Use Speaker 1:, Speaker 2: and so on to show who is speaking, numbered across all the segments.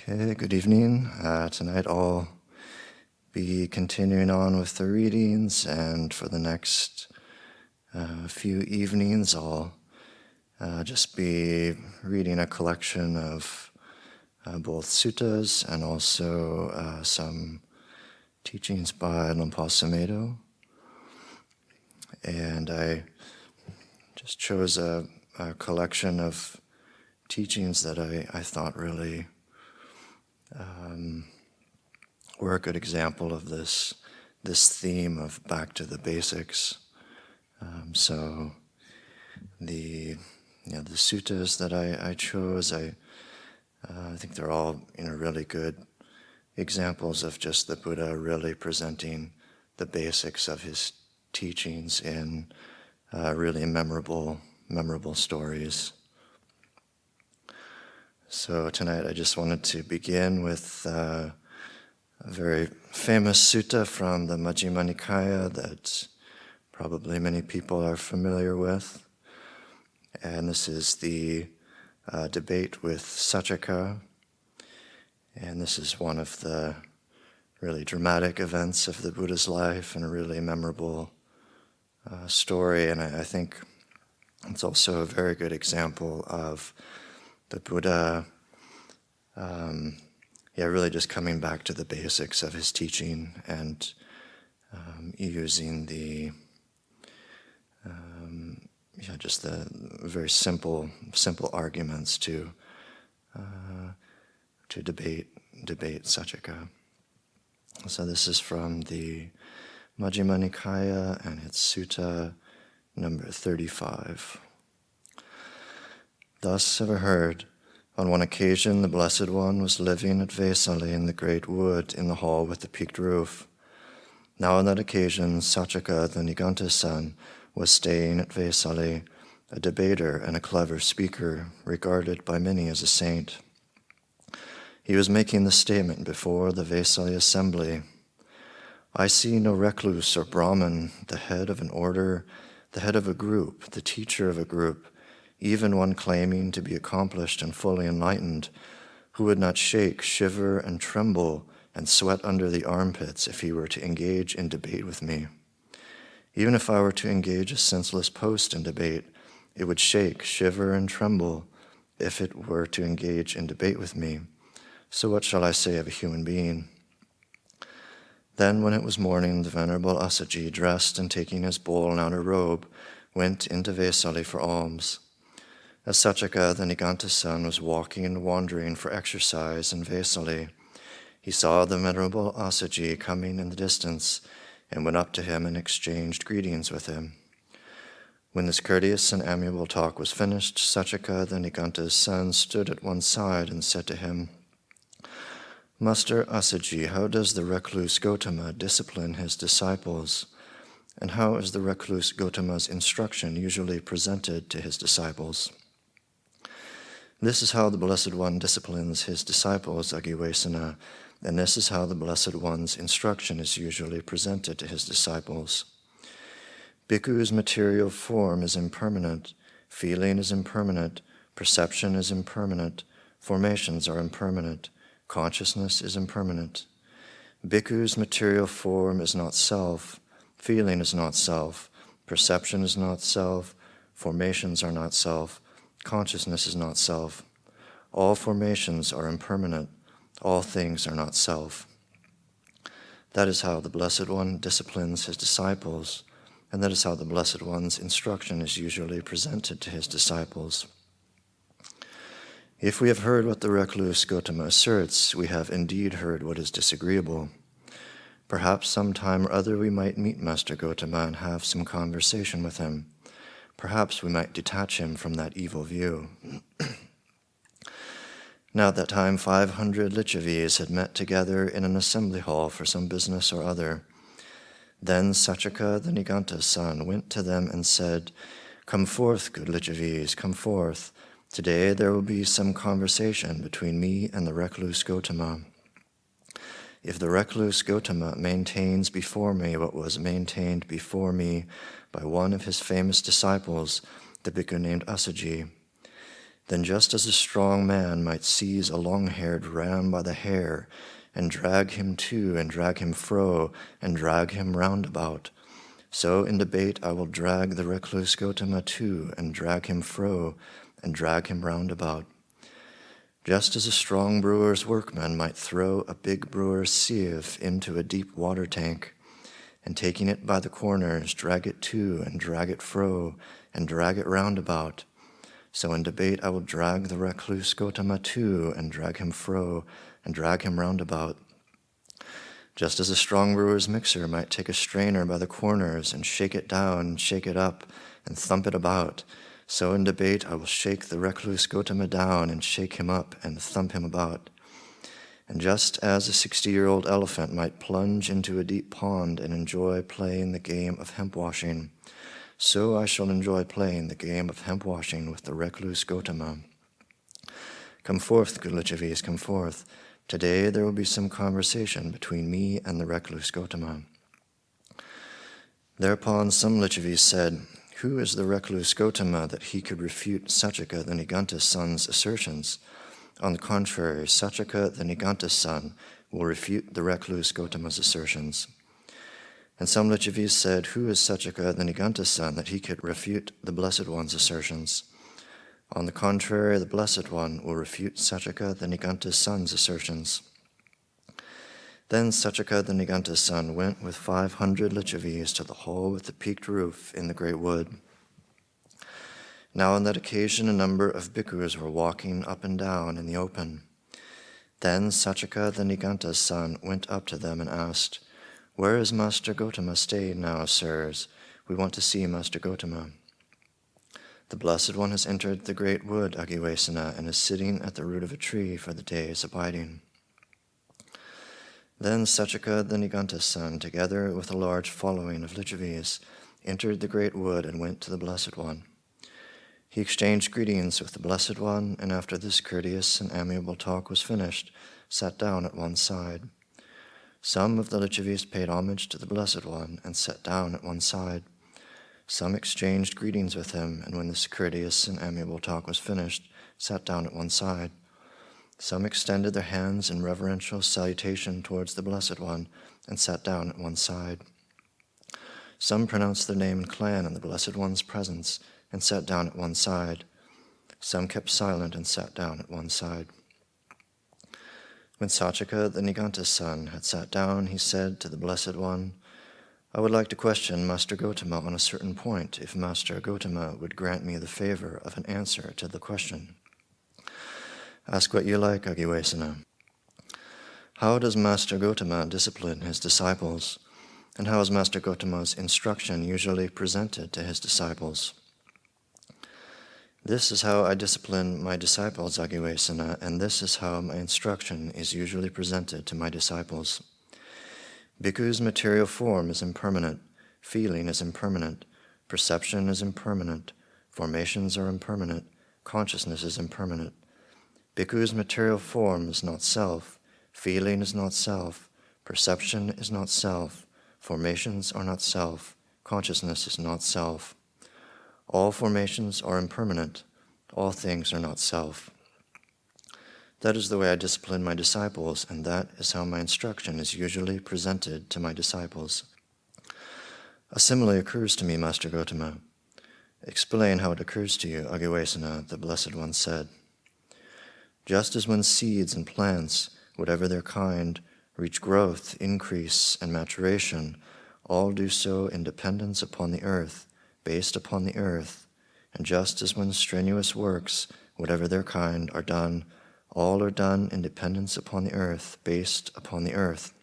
Speaker 1: Okay, good evening. Tonight I'll be continuing on with the readings, and for the next few evenings I'll just be reading a collection of both suttas and also some teachings by Lumpur Sumedho. And I just chose a collection of teachings that I thought really were a good example of this theme of back to the basics. So the suttas that I chose, I think they're all really good examples of just the Buddha really presenting the basics of his teachings in really memorable stories. So tonight I just wanted to begin with a very famous sutta from the Majjhima Nikaya that probably many people are familiar with. And this is the debate with Saccaka. And this is one of the really dramatic events of the Buddha's life and a really memorable story. And I think it's also a very good example of the Buddha, really just coming back to the basics of his teaching and using the just the very simple arguments to debate Saccaka. So this is from the Majjhima Nikaya, and it's Sutta number 35. Thus have I heard, on one occasion the Blessed One was living at Vesali in the great wood in the hall with the peaked roof. Now on that occasion Saccaka, the Niganta's son, was staying at Vesali, a debater and a clever speaker, regarded by many as a saint. He was making the statement before the Vesali assembly, I see no recluse or Brahmin, the head of an order, the head of a group, the teacher of a group, even one claiming to be accomplished and fully enlightened, who would not shake, shiver, and tremble, and sweat under the armpits if he were to engage in debate with me. Even if I were to engage a senseless post in debate, it would shake, shiver, and tremble if it were to engage in debate with me. So what shall I say of a human being? Then when it was morning, the Venerable Assaji, dressed and taking his bowl and outer robe, went into Vesali for alms. As Saccaka, the Niganta's son, was walking and wandering for exercise in Vesali, he saw the Venerable Assaji coming in the distance and went up to him and exchanged greetings with him. When this courteous and amiable talk was finished, Saccaka, the Niganta's son, stood at one side and said to him, Master Assaji, how does the recluse Gotama discipline his disciples? And how is the recluse Gotama's instruction usually presented to his disciples? This is how the Blessed One disciplines his disciples, Agiwesana, and this is how the Blessed One's instruction is usually presented to his disciples. Bhikkhu's material form is impermanent, feeling is impermanent, perception is impermanent, formations are impermanent, consciousness is impermanent. Bhikkhu's material form is not self, feeling is not self, perception is not self, formations are not self, consciousness is not self. All formations are impermanent, all things are not self. That is how the Blessed One disciplines his disciples, and that is how the Blessed One's instruction is usually presented to his disciples. If we have heard what the recluse Gotama asserts, we have indeed heard what is disagreeable. Perhaps some time or other we might meet Master Gotama and have some conversation with him. Perhaps we might detach him from that evil view. Now at that time 500 Lichavis had met together in an assembly hall for some business or other. Then Saccaka, the Niganta's son, went to them and said, Come forth, good Lichavis, come forth. Today there will be some conversation between me and the recluse Gotama. If the recluse Gotama maintains before me what was maintained before me by one of his famous disciples, the bhikkhu named Assaji, Then just as a strong man might seize a long-haired ram by the hair, and drag him to, and drag him fro, and drag him round about, so in debate I will drag the recluse Gotama to, and drag him fro, and drag him round about. Just as a strong brewer's workman might throw a big brewer's sieve into a deep water tank, and taking it by the corners, drag it to, and drag it fro, and drag it round about, so in debate I will drag the recluse Gotama to, and drag him fro, and drag him round about. Just as a strong brewer's mixer might take a strainer by the corners, and shake it down, and shake it up, and thump it about, so in debate I will shake the recluse Gotama down, and shake him up, and thump him about. And just as a 60-year-old elephant might plunge into a deep pond and enjoy playing the game of hemp washing, so I shall enjoy playing the game of hemp washing with the recluse Gotama. Come forth, good Lichavis, come forth. Today there will be some conversation between me and the recluse Gotama. Thereupon some Lichavis said, Who is the recluse Gotama that he could refute Saccaka the Niganta's son's assertions? On the contrary, Saccaka the Niganta's son will refute the recluse Gotama's assertions. And some Lichavis said, Who is Saccaka the Niganta's son that he could refute the Blessed One's assertions? On the contrary, the Blessed One will refute Saccaka the Niganta's son's assertions. Then Saccaka the Niganta's son went with 500 Lichavis to the hall with the peaked roof in the great wood. Now on that occasion a number of bhikkhus were walking up and down in the open. Then Saccaka the Niganta's son went up to them and asked, Where is Master Gotama staying now, sirs? We want to see Master Gotama. The Blessed One has entered the great wood, Agiwesana, and is sitting at the root of a tree for the day's abiding. Then Saccaka the Niganta's son, together with a large following of Lichavis, entered the great wood and went to the Blessed One. He exchanged greetings with the Blessed One, and after this courteous and amiable talk was finished, sat down at one side. Some of the Lichavis paid homage to the Blessed One and sat down at one side. Some exchanged greetings with him, and when this courteous and amiable talk was finished, sat down at one side. Some extended their hands in reverential salutation towards the Blessed One and sat down at one side. Some pronounced their name and clan in the Blessed One's presence and sat down at one side. Some kept silent and sat down at one side. When Saccaka the Niganta's son had sat down, he said to the Blessed One, I would like to question Master Gotama on a certain point, if Master Gotama would grant me the favor of an answer to the question. Ask what you like, Agiwesana. How does Master Gotama discipline his disciples, and how is Master Gotama's instruction usually presented to his disciples? This is how I discipline my disciples, Agiwesana, and this is how my instruction is usually presented to my disciples. Bhikkhu's material form is impermanent, feeling is impermanent, perception is impermanent, formations are impermanent, consciousness is impermanent. Bhikkhu's material form is not self, feeling is not self, perception is not self, formations are not self, consciousness is not self. All formations are impermanent, all things are not self. That is the way I discipline my disciples, and that is how my instruction is usually presented to my disciples. A simile occurs to me, Master Gotama. Explain how it occurs to you, Agiwesana, the Blessed One said. Just as when seeds and plants, whatever their kind, reach growth, increase, and maturation, all do so in dependence upon the earth, based upon the earth, and just as when strenuous works, whatever their kind, are done, all are done in dependence upon the earth, based upon the earth.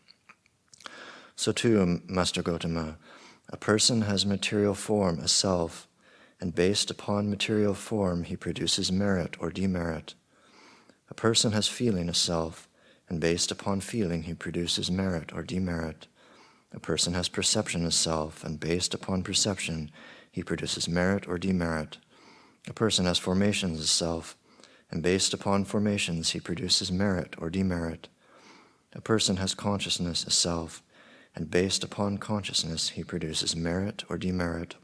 Speaker 1: So too, Master Gotama, a person has material form as self, and based upon material form he produces merit or demerit. A person has feeling as self, and based upon feeling he produces merit or demerit. A person has perception as self, and based upon perception he produces merit or demerit. A person has formations as self, and based upon formations he produces merit or demerit. A person has consciousness as self, and based upon consciousness he produces merit or demerit.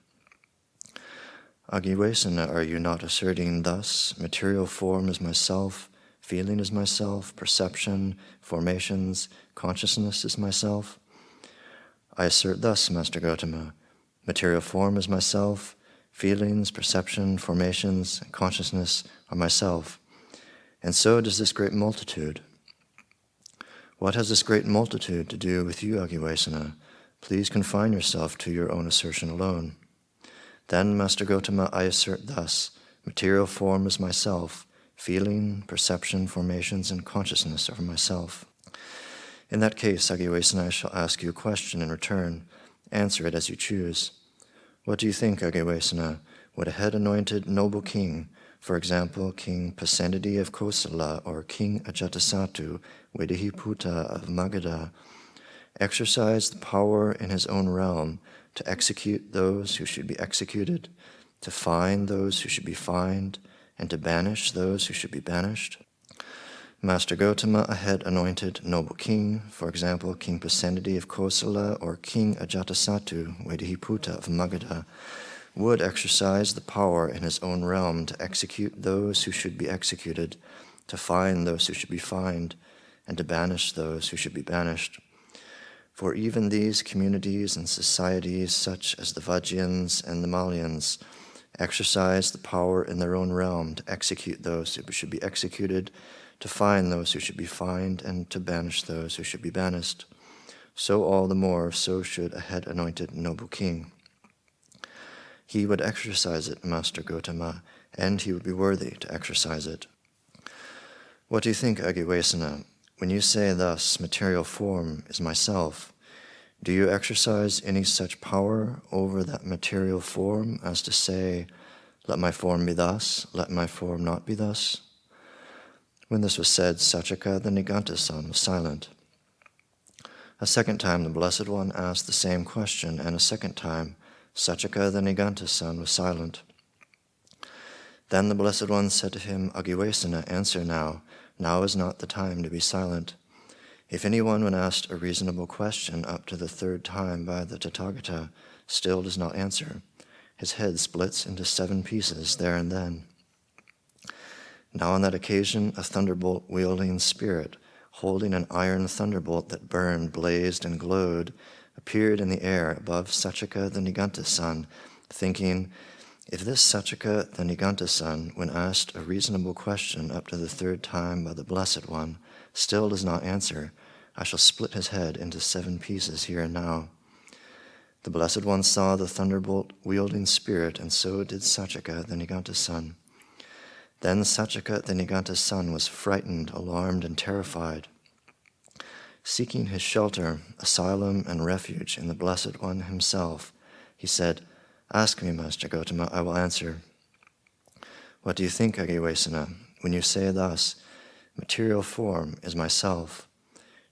Speaker 1: Aggiwesana, are you not asserting thus, material form is myself, feeling is myself, perception, formations, consciousness is myself? I assert thus, Master Gotama, material form is myself, feelings, perception, formations, and consciousness are myself, and so does this great multitude. What has this great multitude to do with you, Aggiwesana? Please confine yourself to your own assertion alone. Then, Master Gotama, I assert thus, material form is myself, feeling, perception, formations, and consciousness are myself. In that case, Aggiwesana, I shall ask you a question in return. Answer it as you choose. What do you think, Aggiwesana, would a head-anointed noble king, for example, King Pasendidi of Kosala or King Ajatasattu, Vedihiputta of Magadha, exercise the power in his own realm to execute those who should be executed, to find those who should be fined, and to banish those who should be banished? Master Gotama, a head-anointed noble king, for example, King Pasendidi of Kosala or King Ajatasattu, Vedihiputta of Magadha, would exercise the power in his own realm to execute those who should be executed, to find those who should be fined, and to banish those who should be banished. For even these communities and societies, such as the Vajjayans and the Malyans, exercise the power in their own realm to execute those who should be executed, to find those who should be fined, and to banish those who should be banished. So all the more, so should a head-anointed noble king. He would exercise it, Master Gotama, and he would be worthy to exercise it. What do you think, Aggiwesana? When you say thus, material form is myself, do you exercise any such power over that material form as to say, let my form be thus, let my form not be thus? When this was said, Saccaka, the Niganta-san, was silent. A second time the Blessed One asked the same question, and a second time Saccaka, the Niganta-san, was silent. Then the Blessed One said to him, Aggiwesana, answer now. Now is not the time to be silent. If anyone, when asked a reasonable question up to the third time by the Tathagata, still does not answer, his head splits into 7 pieces there and then. Now on that occasion, a thunderbolt-wielding spirit, holding an iron thunderbolt that burned, blazed, and glowed, appeared in the air above Saccaka the Niganta-san, thinking, if this Saccaka the Niganta-san, when asked a reasonable question up to the third time by the Blessed One, still does not answer, I shall split his head into 7 pieces here and now. The Blessed One saw the thunderbolt-wielding spirit, and so did Saccaka the Niganta-san. Then Saccaka the Niganta-san was frightened, alarmed, and terrified. Seeking his shelter, asylum, and refuge in the Blessed One himself, he said, ask me, Master Gotama, I will answer. What do you think, Aggiwesana, when you say thus, material form is myself?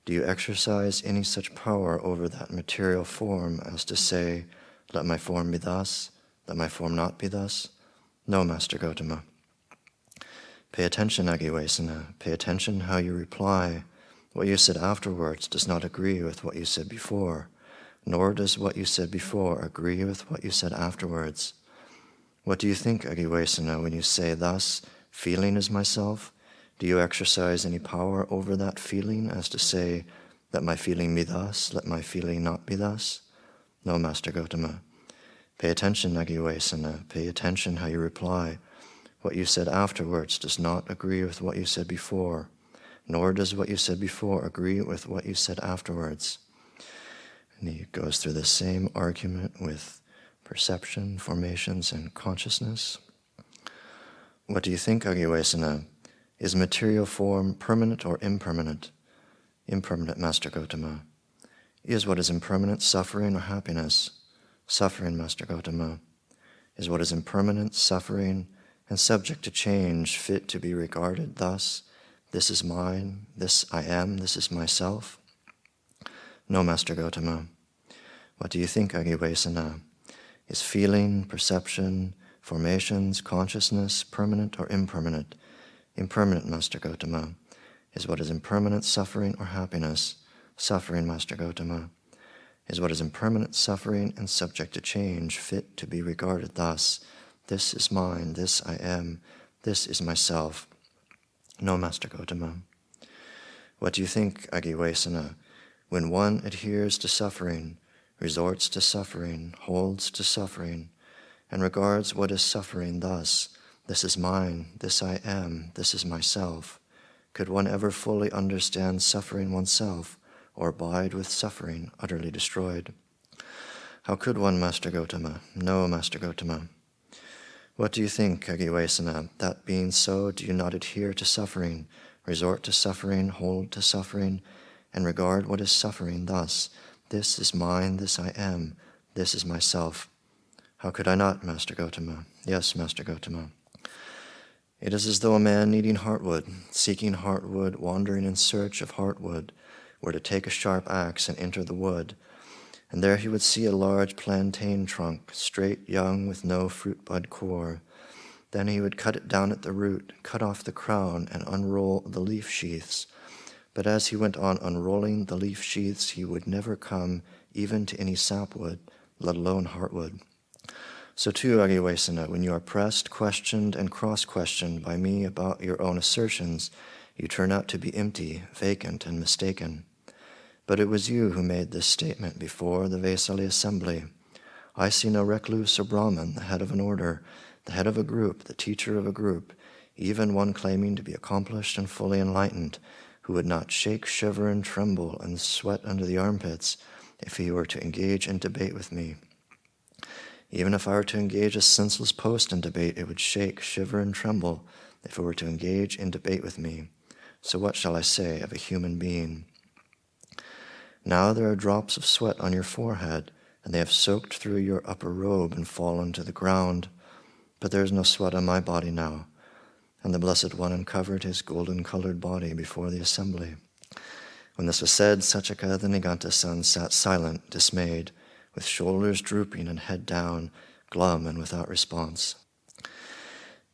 Speaker 1: Do you exercise any such power over that material form as to say, let my form be thus, let my form not be thus? No, Master Gotama. Pay attention, Aggiwesana, pay attention how you reply. What you said afterwards does not agree with what you said before, nor does what you said before agree with what you said afterwards. What do you think, Aggiwesana, when you say thus, feeling is myself? Do you exercise any power over that feeling as to say, let my feeling be thus, let my feeling not be thus? No, Master Gotama. Pay attention, Aggiwesana, pay attention how you reply. What you said afterwards does not agree with what you said before, nor does what you said before agree with what you said afterwards. And he goes through the same argument with perception, formations, and consciousness. What do you think, Aggiwesana? Is material form permanent or impermanent? Impermanent, Master Gotama. Is what is impermanent suffering or happiness? Suffering, Master Gotama. Is what is impermanent suffering and subject to change fit to be regarded thus, this is mine, this I am, this is myself? No, Master Gotama. What do you think, Aggiwesana? Is feeling, perception, formations, consciousness permanent or impermanent? Impermanent, Master Gotama. Is what is impermanent suffering or happiness? Suffering, Master Gotama. Is what is impermanent suffering and subject to change fit to be regarded thus, This is mine, this I am, this is myself. No, Master Gotama. What do you think, Agiwesana, when one adheres to suffering, resorts to suffering, holds to suffering, and regards what is suffering thus, this is mine, this I am, this is myself, could one ever fully understand suffering oneself, or abide with suffering utterly destroyed? How could one, Master Gotama? No, Master Gotama. What do you think, Agiwesana? That being so, do you not adhere to suffering, resort to suffering, hold to suffering, and regard what is suffering thus, this is mine, this I am, this is myself? How could I not, Master Gotama? Yes, Master Gotama. It is as though a man needing heartwood, seeking heartwood, wandering in search of heartwood, were to take a sharp axe and enter the wood, and there he would see a large plantain trunk, straight, young, with no fruit bud core. Then he would cut it down at the root, cut off the crown, and unroll the leaf sheaths. But as he went on unrolling the leaf sheaths, he would never come even to any sapwood, let alone heartwood. So too, Agiwesana, when you are pressed, questioned, and cross-questioned by me about your own assertions, you turn out to be empty, vacant, and mistaken. But it was you who made this statement before the Vesali assembly. I see no recluse or Brahmin, the head of an order, the head of a group, the teacher of a group, even one claiming to be accomplished and fully enlightened, who would not shake, shiver, and tremble, and sweat under the armpits if he were to engage in debate with me. Even if I were to engage a senseless post in debate, it would shake, shiver, and tremble if it were to engage in debate with me. So what shall I say of a human being? Now there are drops of sweat on your forehead, and they have soaked through your upper robe and fallen to the ground. But there is no sweat on my body now. And the Blessed One uncovered his golden-colored body before the assembly. When this was said, Saccaka the Niganta-san sat silent, dismayed, with shoulders drooping and head down, glum and without response.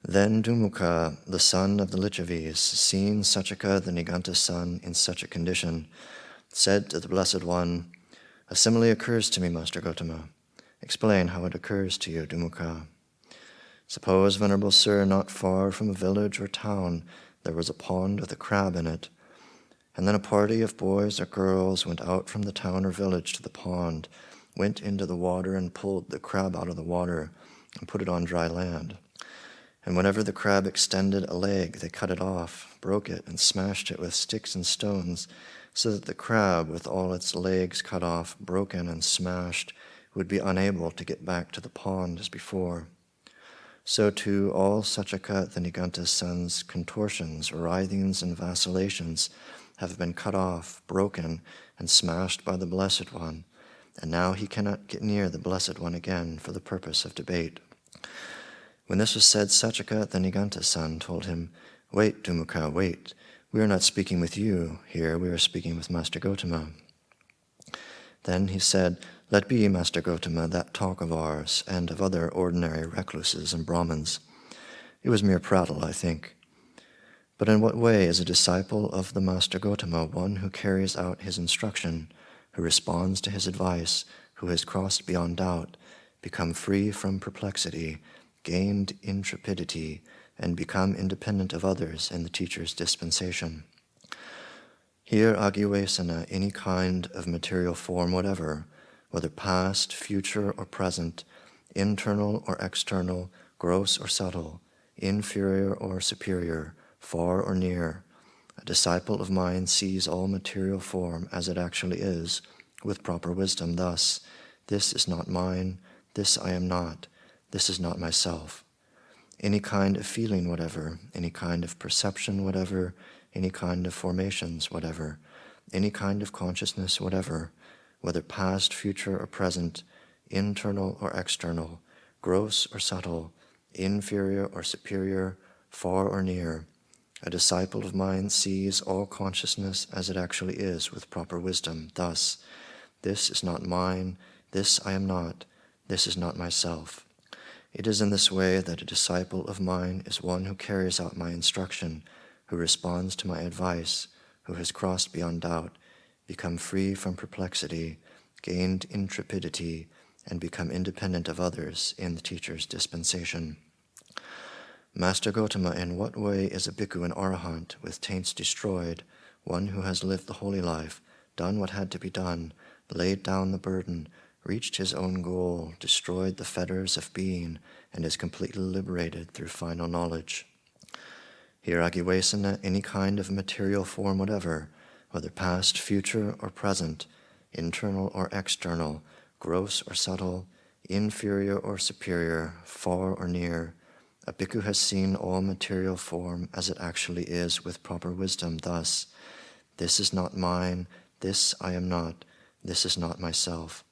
Speaker 1: Then Dumukha, the son of the Lichavis, seeing Saccaka the Niganta-san in such a condition, said to the Blessed One, "A simile occurs to me, Master Gotama. Explain how it occurs to you, Dumukha." Suppose, Venerable Sir, not far from a village or town, there was a pond with a crab in it, and then a party of boys or girls went out from the town or village to the pond, went into the water and pulled the crab out of the water and put it on dry land. And whenever the crab extended a leg, they cut it off, broke it, and smashed it with sticks and stones, so that the crab, with all its legs cut off, broken, and smashed, would be unable to get back to the pond as before. So too, all Saccaka the Niganta-san's contortions, writhings, and vacillations have been cut off, broken, and smashed by the Blessed One, and now he cannot get near the Blessed One again for the purpose of debate. When this was said, Saccaka the Niganta-san told him, "Wait, Dumukha, wait. We are not speaking with you. Here we are speaking with Master Gotama." Then he said, "Let be, Master Gotama, that talk of ours and of other ordinary recluses and Brahmins. It was mere prattle, I think. But in what way is a disciple of the Master Gotama one who carries out his instruction, who responds to his advice, who has crossed beyond doubt, become free from perplexity, gained intrepidity, and become independent of others in the teacher's dispensation? Here, Agiwesana, any kind of material form whatever, whether past, future, or present, internal or external, gross or subtle, inferior or superior, far or near, a disciple of mine sees all material form as it actually is, with proper wisdom thus: this is not mine, this I am not, this is not myself. Any kind of feeling whatever, any kind of perception whatever, any kind of formations whatever, any kind of consciousness whatever, whether past, future, or present, internal or external, gross or subtle, inferior or superior, far or near, a disciple of mine sees all consciousness as it actually is with proper wisdom thus: this is not mine, this I am not, this is not myself. It is in this way that a disciple of mine is one who carries out my instruction, who responds to my advice, who has crossed beyond doubt, become free from perplexity, gained intrepidity, and become independent of others in the teacher's dispensation. Master Gotama, in what way is a bhikkhu an arahant with taints destroyed, one who has lived the holy life, done what had to be done, laid down the burden, reached his own goal, destroyed the fetters of being, and is completely liberated through final knowledge? Here, Agiwesana, any kind of material form whatever, whether past, future, or present, internal or external, gross or subtle, inferior or superior, far or near, a bhikkhu has seen all material form as it actually is with proper wisdom, thus, this is not mine, this I am not, this is not myself.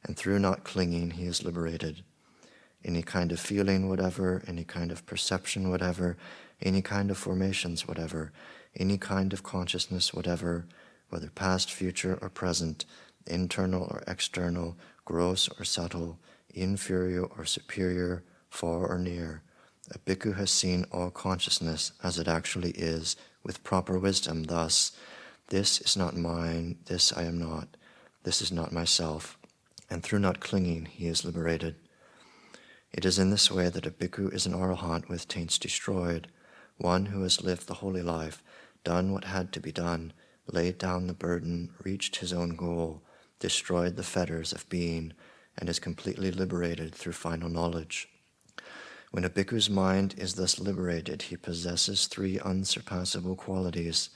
Speaker 1: And through not clinging, he is liberated. Any kind of feeling whatever, any kind of perception whatever, any kind of formations whatever, any kind of consciousness whatever, whether past, future, or present, internal or external, gross or subtle, inferior or superior, far or near, a bhikkhu has seen all consciousness as it actually is with proper wisdom, thus, this is not mine, this I am not, this is not myself, and through not clinging he is liberated. It is in this way that a bhikkhu is an arahant with taints destroyed, one who has lived the holy life, done what had to be done, laid down the burden, reached his own goal, destroyed the fetters of being, and is completely liberated through final knowledge. When a bhikkhu's mind is thus liberated, he possesses three unsurpassable qualities: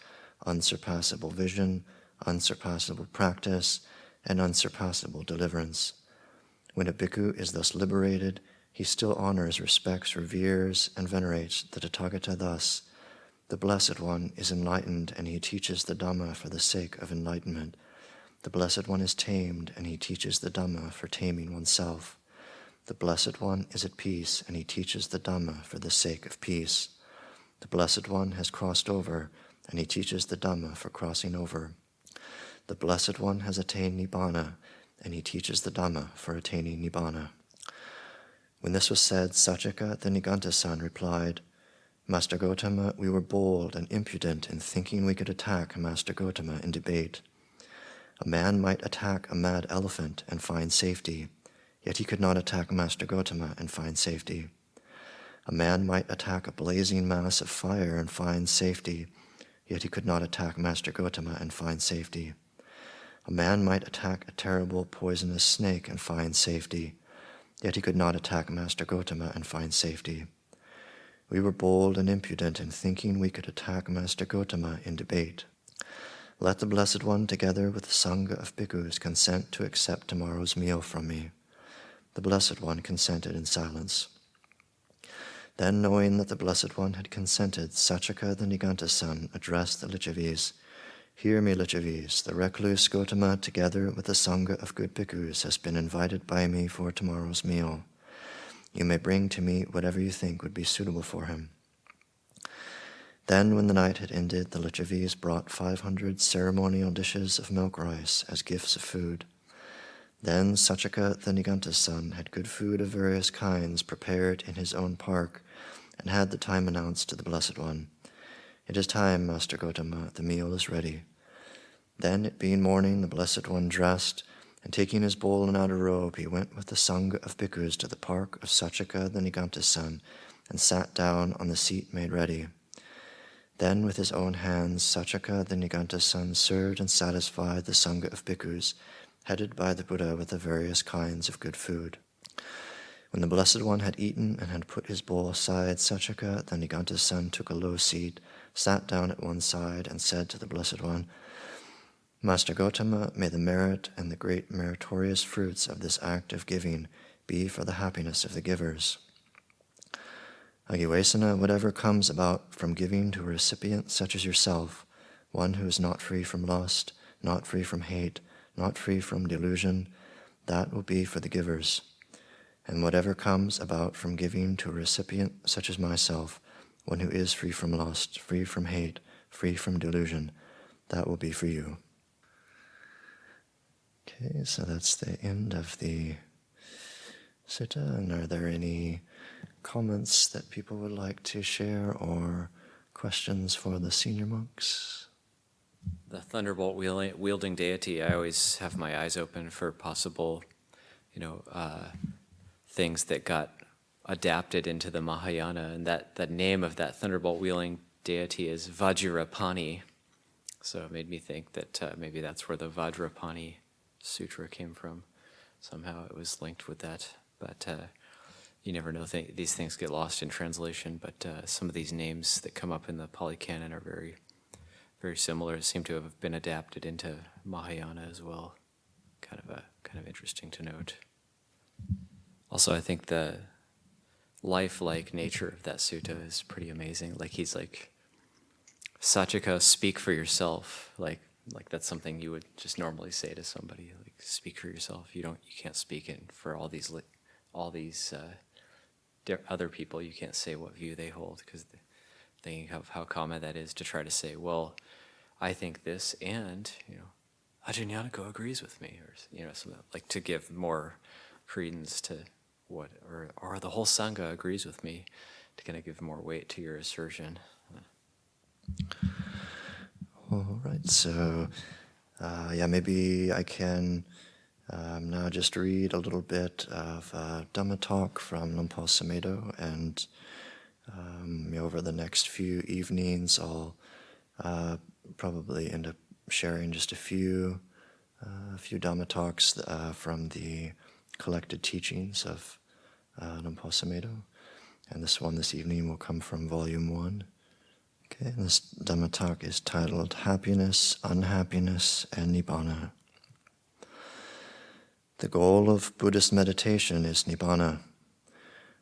Speaker 1: unsurpassable vision, unsurpassable practice, and unsurpassable deliverance. When a bhikkhu is thus liberated, he still honors, respects, reveres, and venerates the Tathagata thus: the Blessed One is enlightened, and he teaches the Dhamma for the sake of enlightenment. The Blessed One is tamed, and he teaches the Dhamma for taming oneself. The Blessed One is at peace, and he teaches the Dhamma for the sake of peace. The Blessed One has crossed over, and he teaches the Dhamma for crossing over. The Blessed One has attained Nibbana, and he teaches the Dhamma for attaining Nibbana. When this was said, Saccaka the Niganta-san replied, Master Gotama, we were bold and impudent in thinking we could attack Master Gotama in debate. A man might attack a mad elephant and find safety, yet he could not attack Master Gotama and find safety. A man might attack a blazing mass of fire and find safety, yet he could not attack Master Gotama and find safety. A man might attack a terrible poisonous snake and find safety, yet he could not attack Master Gotama and find safety. We were bold and impudent in thinking we could attack Master Gotama in debate. Let the Blessed One, together with the Sangha of bhikkhus, consent to accept tomorrow's meal from me. The Blessed One consented in silence. Then, knowing that the Blessed One had consented, Saccaka the Niganta-san addressed the Lichavis. Hear me, Lichavis, the recluse Gotama, together with the Sangha of good bhikkhus, has been invited by me for tomorrow's meal. You may bring to me whatever you think would be suitable for him. Then, when the night had ended, the Lichavis brought 500 ceremonial dishes of milk rice as gifts of food. Then Saccaka the Niganta-san had good food of various kinds prepared in his own park, and had the time announced to the Blessed One. It is time, Master Gotama, the meal is ready. Then, it being morning, the Blessed One dressed, and taking his bowl and outer robe, he went with the Sangha of bhikkhus to the park of Saccaka the Niganta-san, and sat down on the seat made ready. Then, with his own hands, Saccaka the Niganta-san served and satisfied the Sangha of bhikkhus, headed by the Buddha with the various kinds of good food. When the Blessed One had eaten and had put his bowl aside, Saccaka the Niganta-san took a low seat, sat down at one side, and said to the Blessed One, Master Gotama, may the merit and the great meritorious fruits of this act of giving be for the happiness of the givers. Agiwesana, whatever comes about from giving to a recipient such as yourself, one who is not free from lust, not free from hate, not free from delusion, that will be for the givers. And whatever comes about from giving to a recipient such as myself, one who is free from lust, free from hate, free from delusion, that will be for you. Okay, so that's the end of the sutta. And are there any comments that people would like to share or questions for the senior monks?
Speaker 2: The thunderbolt wielding deity, I always have my eyes open for possible things that got adapted into the Mahayana, and that name of that thunderbolt wielding deity is Vajrapani. So it made me think that maybe that's where the Vajrapani Sutra came from. Somehow it was linked with that. But you never know, these things get lost in translation, but some of these names that come up in the Pali Canon are very, very similar, seem to have been adapted into Mahayana as well. Kind of interesting to note. Also, I think the lifelike nature of that sutta is pretty amazing. Like he's like, Saccaka, speak for yourself. Like that's something you would just normally say to somebody. Like, speak for yourself. You can't speak it for all these other people. You can't say what view they hold, because thinking of how common that is to try to say, well, I think this, and Ajahn Yanako agrees with me, or something, like to give more credence to what, or the whole Sangha agrees with me, to kind of give more weight to your assertion.
Speaker 1: All right, so maybe I can now just read a little bit of Dhamma talk from Lumpur Sumedho, and over the next few evenings I'll probably end up sharing just a few Dhamma talks from the collected teachings of Lumpur Sumedho, and this evening will come from Volume 1. Okay, and this Dhamma talk is titled Happiness, Unhappiness, and Nibbana. The goal of Buddhist meditation is Nibbana.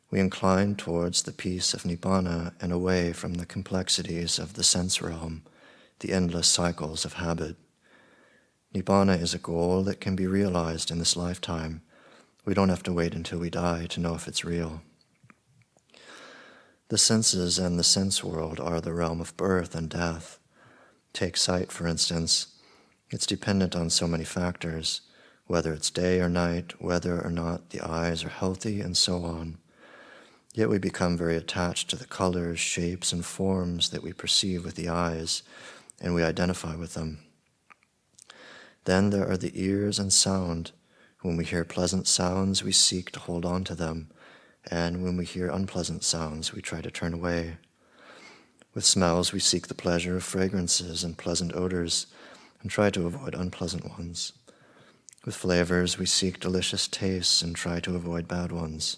Speaker 1: We incline towards the peace of Nibbana and away from the complexities of the sense realm, the endless cycles of habit. Nibbana is a goal that can be realized in this lifetime. We don't have to wait until we die to know if it's real. The senses and the sense world are the realm of birth and death. Take sight, for instance. It's dependent on so many factors, whether it's day or night, whether or not the eyes are healthy, and so on. Yet we become very attached to the colors, shapes, and forms that we perceive with the eyes, and we identify with them. Then there are the ears and sound. When we hear pleasant sounds, we seek to hold on to them, and when we hear unpleasant sounds, we try to turn away. With smells, we seek the pleasure of fragrances and pleasant odors, and try to avoid unpleasant ones. With flavors, we seek delicious tastes and try to avoid bad ones.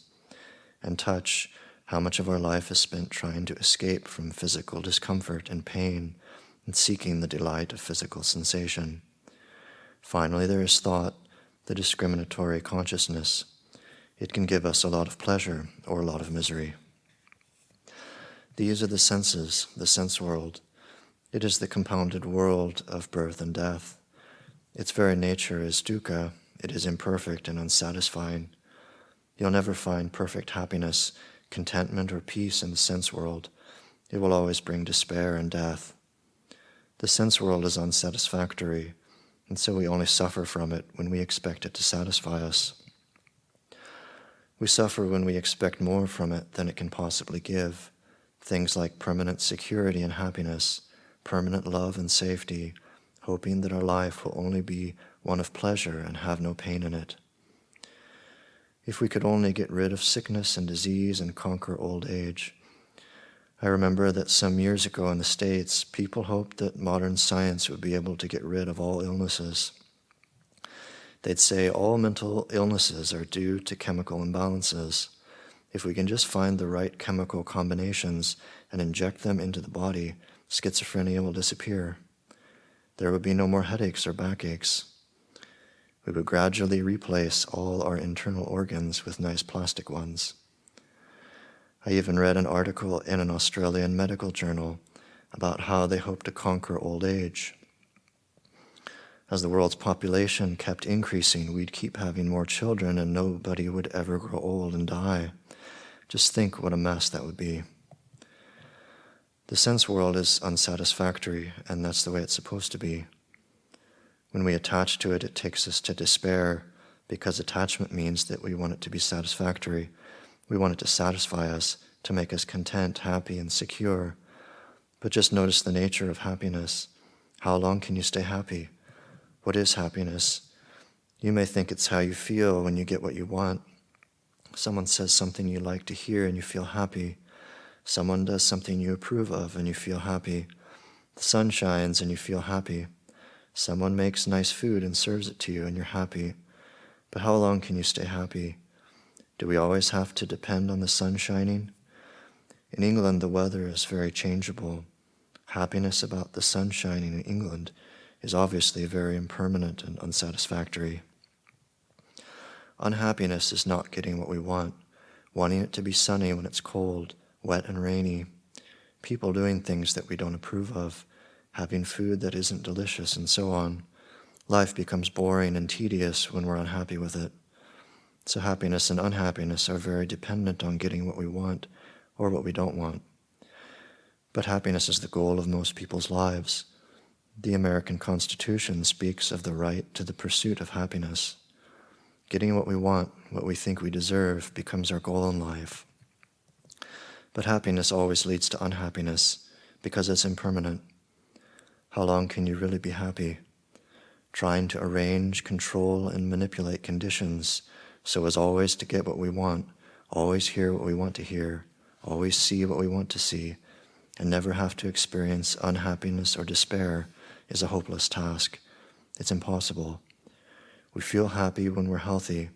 Speaker 1: And touch, how much of our life is spent trying to escape from physical discomfort and pain and seeking the delight of physical sensation. Finally, there is thought, the discriminatory consciousness. It can give us a lot of pleasure or a lot of misery. These are the senses, the sense world. It is the compounded world of birth and death. Its very nature is dukkha. It is imperfect and unsatisfying. You'll never find perfect happiness, contentment, or peace in the sense world. It will always bring despair and death. The sense world is unsatisfactory, and so we only suffer from it when we expect it to satisfy us. We suffer when we expect more from it than it can possibly give. Things like permanent security and happiness, permanent love and safety, hoping that our life will only be one of pleasure and have no pain in it. If we could only get rid of sickness and disease and conquer old age. I remember that some years ago in the States, people hoped that modern science would be able to get rid of all illnesses. They'd say all mental illnesses are due to chemical imbalances. If we can just find the right chemical combinations and inject them into the body, schizophrenia will disappear. There would be no more headaches or backaches. We would gradually replace all our internal organs with nice plastic ones. I even read an article in an Australian medical journal about how they hope to conquer old age. As the world's population kept increasing, we'd keep having more children and nobody would ever grow old and die. Just think what a mess that would be. The sense world is unsatisfactory, and that's the way it's supposed to be. When we attach to it, it takes us to despair, because attachment means that we want it to be satisfactory. We want it to satisfy us, to make us content, happy, and secure. But just notice the nature of happiness. How long can you stay happy? What is happiness? You may think it's how you feel when you get what you want. Someone says something you like to hear and you feel happy. Someone does something you approve of and you feel happy. The sun shines and you feel happy. Someone makes nice food and serves it to you and you're happy. But how long can you stay happy? Do we always have to depend on the sun shining? In England, the weather is very changeable. Happiness about the sun shining in England is obviously very impermanent and unsatisfactory. Unhappiness is not getting what we want, wanting it to be sunny when it's cold, wet and rainy, people doing things that we don't approve of, having food that isn't delicious, and so on. Life becomes boring and tedious when we're unhappy with it. So happiness and unhappiness are very dependent on getting what we want or what we don't want. But happiness is the goal of most people's lives. The American Constitution speaks of the right to the pursuit of happiness. Getting what we want, what we think we deserve, becomes our goal in life. But happiness always leads to unhappiness because it's impermanent. How long can you really be happy? Trying to arrange, control, and manipulate conditions so as always to get what we want, always hear what we want to hear, always see what we want to see, and never have to experience unhappiness or despair is a hopeless task. It's impossible. We feel happy when we're healthy,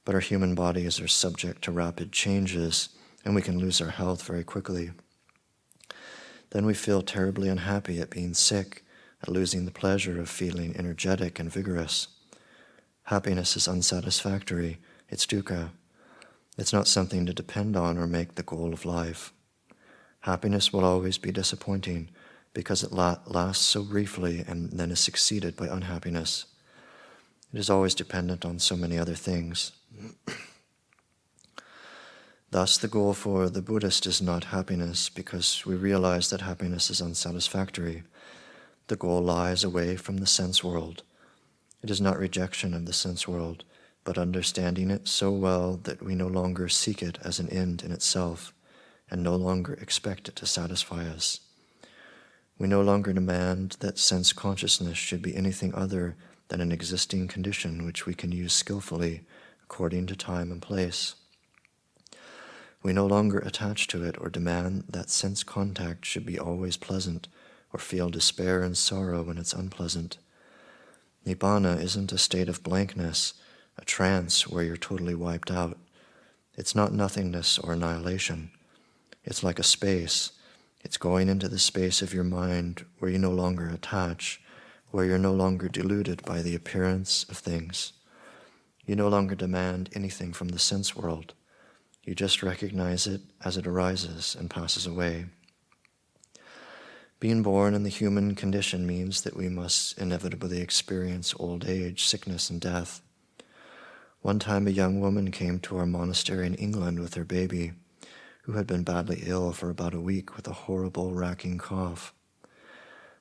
Speaker 1: but our human bodies are subject to rapid changes, and we can lose our health very quickly. Then we feel terribly unhappy at being sick, at losing the pleasure of feeling energetic and vigorous. Happiness is unsatisfactory. It's dukkha. It's not something to depend on or make the goal of life. Happiness will always be disappointing because it lasts so briefly and then is succeeded by unhappiness. It is always dependent on so many other things. Thus, the goal for the Buddhist is not happiness because we realize that happiness is unsatisfactory. The goal lies away from the sense world. It is not rejection of the sense world, but understanding it so well that we no longer seek it as an end in itself and no longer expect it to satisfy us. We no longer demand that sense consciousness should be anything other than an existing condition which we can use skillfully according to time and place. We no longer attach to it or demand that sense contact should be always pleasant or feel despair and sorrow when it's unpleasant. Nibbana isn't a state of blankness, a trance where you're totally wiped out. It's not nothingness or annihilation. It's like a space. It's going into the space of your mind where you no longer attach, where you're no longer deluded by the appearance of things. You no longer demand anything from the sense world. You just recognize it as it arises and passes away. Being born in the human condition means that we must inevitably experience old age, sickness, and death. One time a young woman came to our monastery in England with her baby, who had been badly ill for about a week with a horrible, racking cough.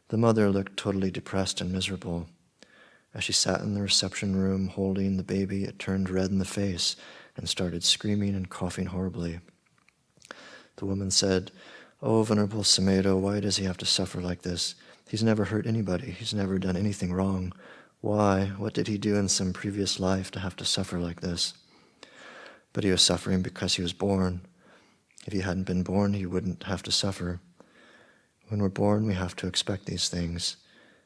Speaker 1: The mother looked totally depressed and miserable. As she sat in the reception room holding the baby, it turned red in the face and started screaming and coughing horribly. The woman said, "Oh, Venerable Sumedho, why does he have to suffer like this? He's never hurt anybody. He's never done anything wrong. Why? What did he do in some previous life to have to suffer like this?" But he was suffering because he was born. If he hadn't been born, he wouldn't have to suffer. When we're born, we have to expect these things.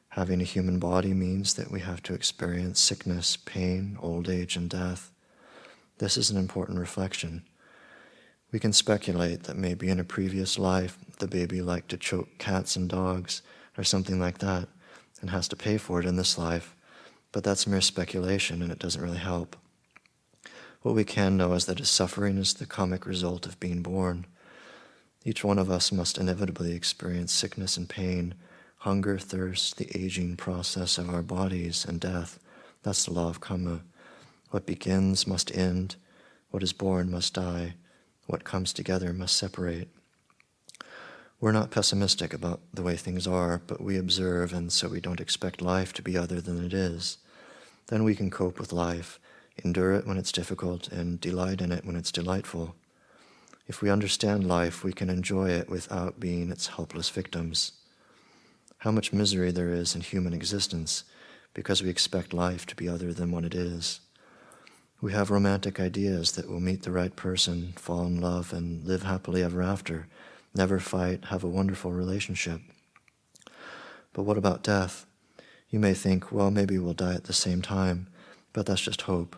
Speaker 1: Having a human body means that we have to experience sickness, pain, old age, and death. This is an important reflection. We can speculate that maybe in a previous life, the baby liked to choke cats and dogs, or something like that, and has to pay for it in this life. But that's mere speculation, and it doesn't really help. What we can know is that his suffering is the comic result of being born. Each one of us must inevitably experience sickness and pain, hunger, thirst, the aging process of our bodies, and death. That's the law of karma. What begins must end. What is born must die. What comes together must separate. We're not pessimistic about the way things are, but we observe, and so we don't expect life to be other than it is. Then we can cope with life, endure it when it's difficult, and delight in it when it's delightful. If we understand life, we can enjoy it without being its helpless victims. How much misery there is in human existence, because we expect life to be other than what it is. We have romantic ideas that we'll meet the right person, fall in love, and live happily ever after, never fight, have a wonderful relationship. But what about death? You may think, well, maybe we'll die at the same time, but that's just hope.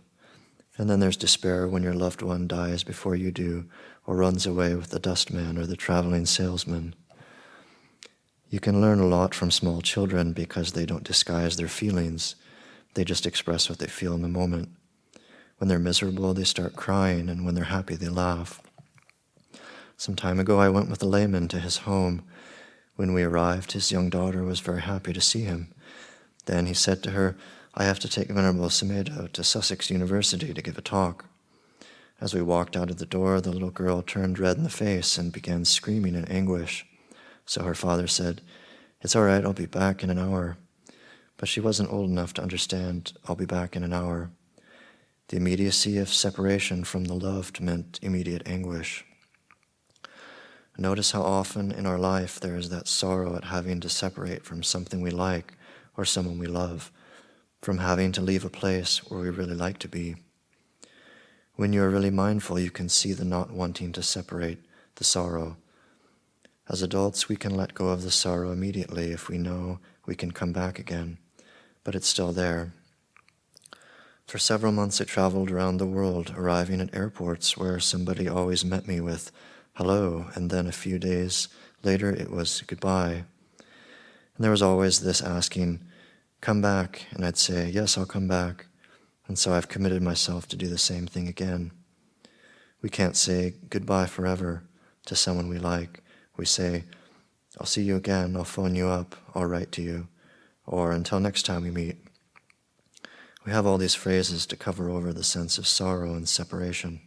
Speaker 1: And then there's despair when your loved one dies before you do, or runs away with the dustman or the traveling salesman. You can learn a lot from small children because they don't disguise their feelings. They just express what they feel in the moment. When they're miserable, they start crying, and when they're happy, they laugh. Some time ago, I went with a layman to his home. When we arrived, his young daughter was very happy to see him. Then he said to her, I have to take Venerable Sumedho to Sussex University to give a talk. As we walked out of the door, the little girl turned red in the face and began screaming in anguish. So her father said, It's all right, I'll be back in an hour. But she wasn't old enough to understand, I'll be back in an hour. The immediacy of separation from the loved meant immediate anguish. Notice how often in our life there is that sorrow at having to separate from something we like or someone we love, from having to leave a place where we really like to be. When you are really mindful, you can see the not wanting to separate, the sorrow. As adults, we can let go of the sorrow immediately if we know we can come back again, but it's still there. For several months I traveled around the world, arriving at airports where somebody always met me with hello, and then a few days later it was goodbye. And there was always this asking, come back, and I'd say, yes, I'll come back. And so I've committed myself to do the same thing again. We can't say goodbye forever to someone we like. We say, I'll see you again, I'll phone you up, I'll write to you, or until next time we meet. We have all these phrases to cover over the sense of sorrow and separation.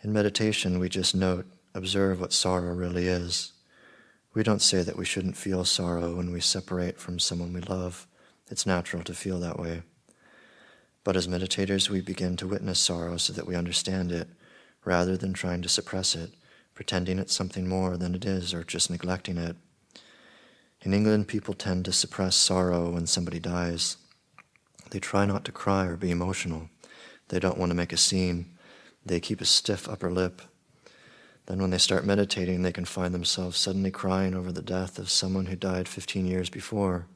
Speaker 1: In meditation, we just note, observe what sorrow really is. We don't say that we shouldn't feel sorrow when we separate from someone we love. It's natural to feel that way. But as meditators, we begin to witness sorrow so that we understand it, rather than trying to suppress it, pretending it's something more than it is, or just neglecting it. In England, people tend to suppress sorrow when somebody dies. They try not to cry or be emotional. They don't want to make a scene. They keep a stiff upper lip. Then when they start meditating, they can find themselves suddenly crying over the death of someone who died 15 years before.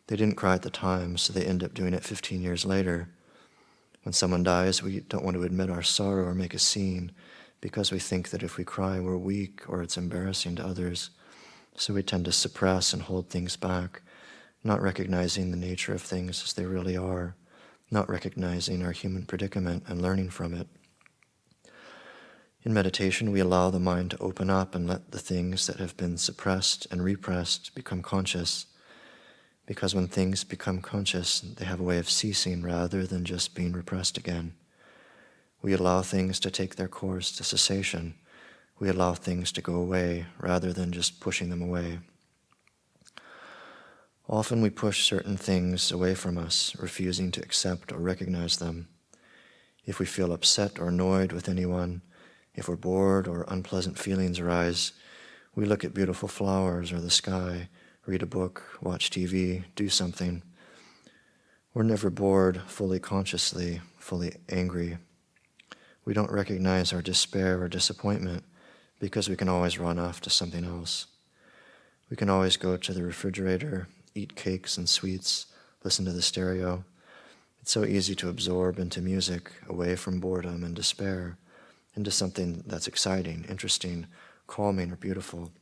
Speaker 1: They didn't cry at the time, so they end up doing it 15 years later. When someone dies, we don't want to admit our sorrow or make a scene because we think that if we cry, we're weak or it's embarrassing to others. So we tend to suppress and hold things back, not recognizing the nature of things as they really are, not recognizing our human predicament and learning from it. In meditation, we allow the mind to open up and let the things that have been suppressed and repressed become conscious. Because when things become conscious, they have a way of ceasing rather than just being repressed again. We allow things to take their course to cessation. We allow things to go away rather than just pushing them away. Often we push certain things away from us, refusing to accept or recognize them. If we feel upset or annoyed with anyone, if we're bored or unpleasant feelings arise, we look at beautiful flowers or the sky, read a book, watch TV, do something. We're never bored fully consciously, fully angry. We don't recognize our despair or disappointment because we can always run off to something else. We can always go to the refrigerator, eat cakes and sweets, listen to the stereo. It's so easy to absorb into music, away from boredom and despair, into something that's exciting, interesting, calming, or beautiful.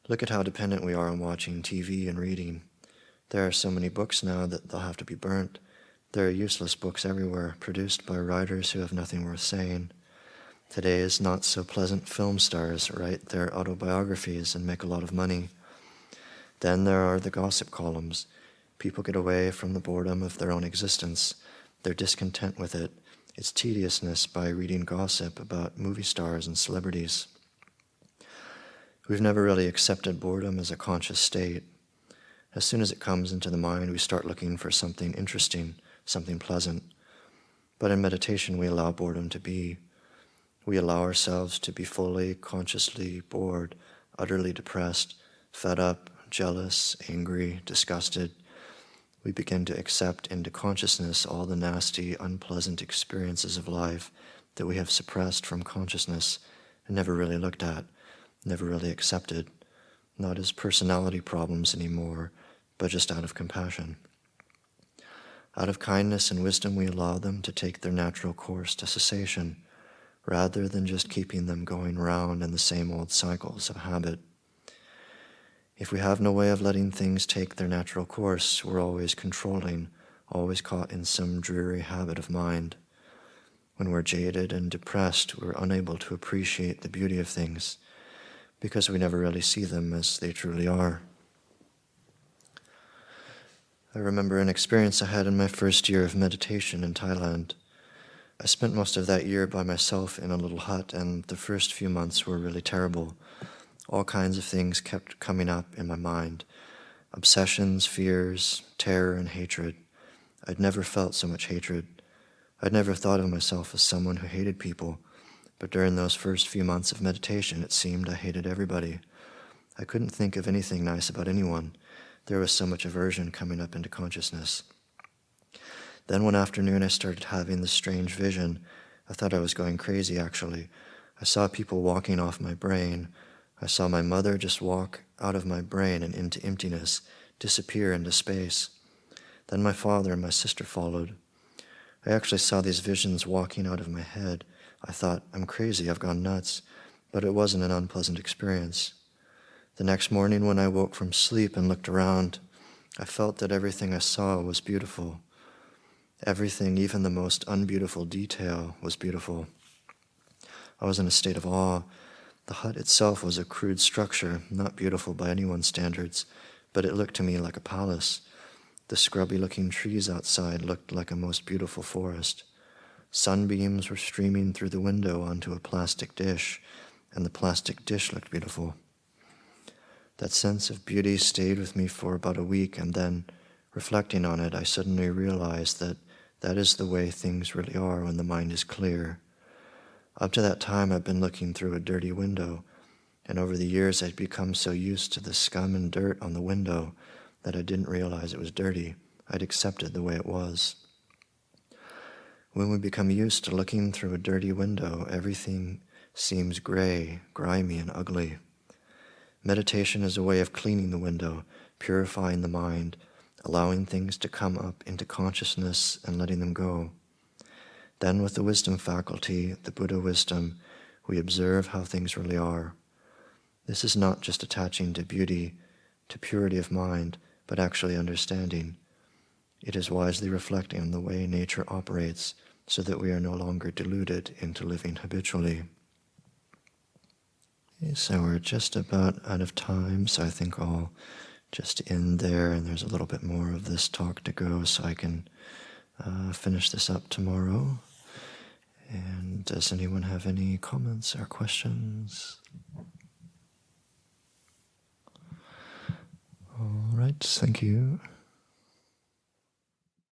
Speaker 1: Look at how dependent we are on watching TV and reading. There are so many books now that they'll have to be burnt. There are useless books everywhere, produced by writers who have nothing worth saying. Today's not-so-pleasant film stars write their autobiographies and make a lot of money. Then there are the gossip columns. People get away from the boredom of their own existence, their discontent with it, its tediousness by reading gossip about movie stars and celebrities. We've never really accepted boredom as a conscious state. As soon as it comes into the mind, we start looking for something interesting, something pleasant. But in meditation, we allow boredom to be. We allow ourselves to be fully, consciously bored, utterly depressed, fed up, jealous, angry, disgusted, we begin to accept into consciousness all the nasty, unpleasant experiences of life that we have suppressed from consciousness and never really looked at, never really accepted, not as personality problems anymore, but just out of compassion. Out of kindness and wisdom, we allow them to take their natural course to cessation, rather than just keeping them going round in the same old cycles of habit. If we have no way of letting things take their natural course, we're always controlling, always caught in some dreary habit of mind. When we're jaded and depressed, we're unable to appreciate the beauty of things because we never really see them as they truly are. I remember an experience I had in my first year of meditation in Thailand. I spent most of that year by myself in a little hut, and the first few months were really terrible. All kinds of things kept coming up in my mind. Obsessions, fears, terror, and hatred. I'd never felt so much hatred. I'd never thought of myself as someone who hated people, but during those first few months of meditation, it seemed I hated everybody. I couldn't think of anything nice about anyone. There was so much aversion coming up into consciousness. Then one afternoon, I started having this strange vision. I thought I was going crazy, actually. I saw people walking off my brain. I saw my mother just walk out of my brain and into emptiness, disappear into space. Then my father and my sister followed. I actually saw these visions walking out of my head. I thought, I'm crazy, I've gone nuts. But it wasn't an unpleasant experience. The next morning when I woke from sleep and looked around, I felt that everything I saw was beautiful. Everything, even the most unbeautiful detail, was beautiful. I was in a state of awe. The hut itself was a crude structure, not beautiful by anyone's standards, but it looked to me like a palace. The scrubby-looking trees outside looked like a most beautiful forest. Sunbeams were streaming through the window onto a plastic dish, and the plastic dish looked beautiful. That sense of beauty stayed with me for about a week, and then, reflecting on it, I suddenly realized that that is the way things really are when the mind is clear. Up to that time, I've been looking through a dirty window, and over the years, I'd become so used to the scum and dirt on the window that I didn't realize it was dirty. I'd accepted the way it was. When we become used to looking through a dirty window, everything seems gray, grimy, and ugly. Meditation is a way of cleaning the window, purifying the mind, allowing things to come up into consciousness and letting them go. Then with the wisdom faculty, the Buddha wisdom, we observe how things really are. This is not just attaching to beauty, to purity of mind, but actually understanding. It is wisely reflecting on the way nature operates so that we are no longer deluded into living habitually. Okay, so we're just about out of time, so I think I'll just end there, and there's a little bit more of this talk to go, so I can finish this up tomorrow. And does anyone have any comments or questions? All right, thank you.